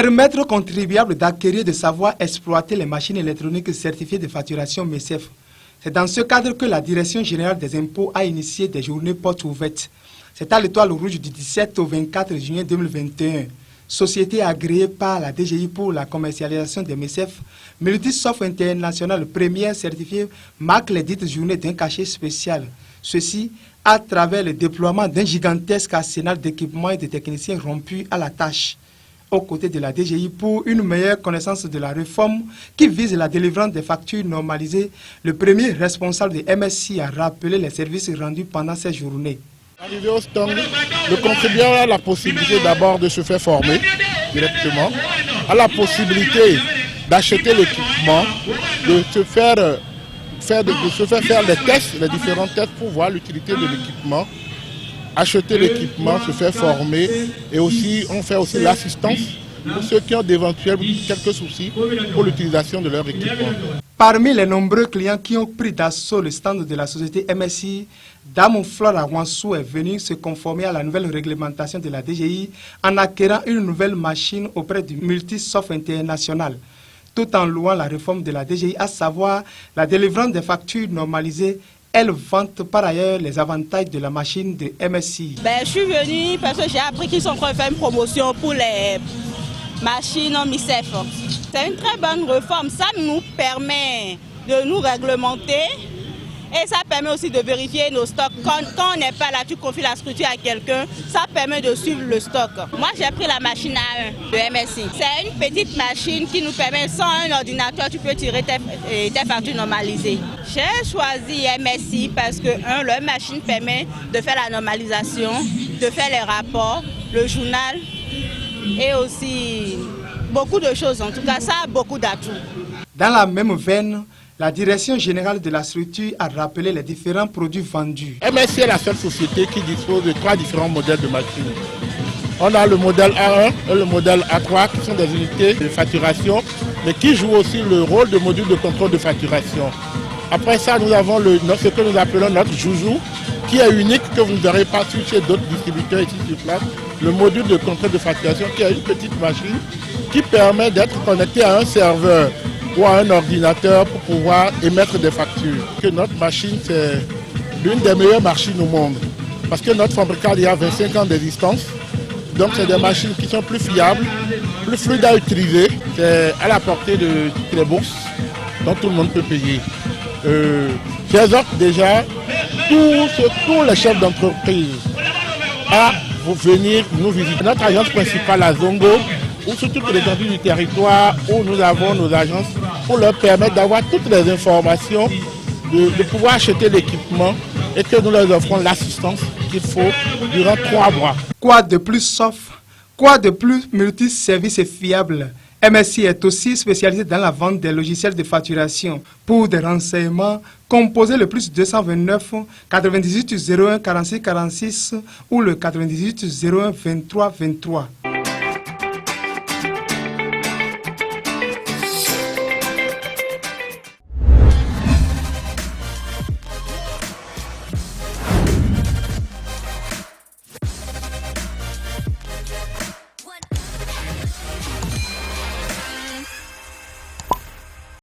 Permettre aux contribuables d'acquérir, de savoir exploiter les machines électroniques certifiées de facturation MECEF. C'est dans ce cadre que la Direction générale des impôts a initié des journées portes ouvertes. C'est à l'Étoile Rouge du 17 au 24 juin 2021. Société agréée par la DGI pour la commercialisation des MECEF, Multisoft International, première certifiée, marque les dites journées d'un cachet spécial. Ceci à travers le déploiement d'un gigantesque arsenal d'équipements et de techniciens rompus à la tâche, aux côtés de la DGI pour une meilleure connaissance de la réforme qui vise la délivrance des factures normalisées. Le premier responsable de MSI a rappelé les services rendus pendant ces journées. Arrivé au stand, le contribuable a la possibilité d'abord de se faire former directement, a la possibilité d'acheter l'équipement, de se faire faire les tests, les différents tests pour voir l'utilité de l'équipement, acheter l'équipement, se faire former et aussi on fait aussi l'assistance pour ceux qui ont d'éventuels quelques soucis pour l'utilisation de leur équipement. Parmi les nombreux clients qui ont pris d'assaut le stand de la société MSI, Dame Flore Awansou est venue se conformer à la nouvelle réglementation de la DGI en acquérant une nouvelle machine auprès du Multisoft International, tout en louant la réforme de la DGI, à savoir la délivrance des factures normalisées. Elle vante par ailleurs les avantages de la machine de MSI. Je suis venue parce que j'ai appris qu'ils sont en train de faire une promotion pour les machines en MECEF. C'est une très bonne réforme. Ça nous permet de nous réglementer et ça permet aussi de vérifier nos stocks. Quand on n'est pas là, tu confies la structure à quelqu'un, ça permet de suivre le stock. Moi, j'ai pris la machine A1 de MSI. C'est une petite machine qui nous permet, sans un ordinateur, tu peux tirer tes factures normalisées. J'ai choisi MSI parce que, leur machine permet de faire la normalisation, de faire les rapports, le journal et aussi beaucoup de choses. En tout cas, ça a beaucoup d'atouts. Dans la même veine, la Direction générale de la structure a rappelé les différents produits vendus. MSI est la seule société qui dispose de 3 différents modèles de machines. On a le modèle A1 et le modèle A3 qui sont des unités de facturation, mais qui jouent aussi le rôle de module de contrôle de facturation. Après ça, nous avons ce que nous appelons notre joujou, qui est unique, que vous n'aurez pas su chez d'autres distributeurs ici sur place. Le module de contrôle de facturation qui est une petite machine qui permet d'être connecté à un serveur ou à un ordinateur pour pouvoir émettre des factures. Que notre machine, c'est l'une des meilleures machines au monde. Parce que notre fabricant, il y a 25 ans d'existence. Donc c'est des machines qui sont plus fiables, plus fluides à utiliser. C'est à la portée de toutes les bourses, dont tout le monde peut payer. J'exhorte déjà tous les chefs d'entreprise à venir nous visiter. Notre agence principale à Zongo, ou sur toute l'étendue du territoire où nous avons nos agences, pour leur permettre d'avoir toutes les informations, de pouvoir acheter l'équipement et que nous leur offrons l'assistance qu'il faut durant 3 mois. Quoi de plus soft, quoi de plus multiservice et fiable? MSI est aussi spécialisé dans la vente des logiciels de facturation. Pour des renseignements, composez le plus 229 98 01 46 46 ou le 98 01 23 23.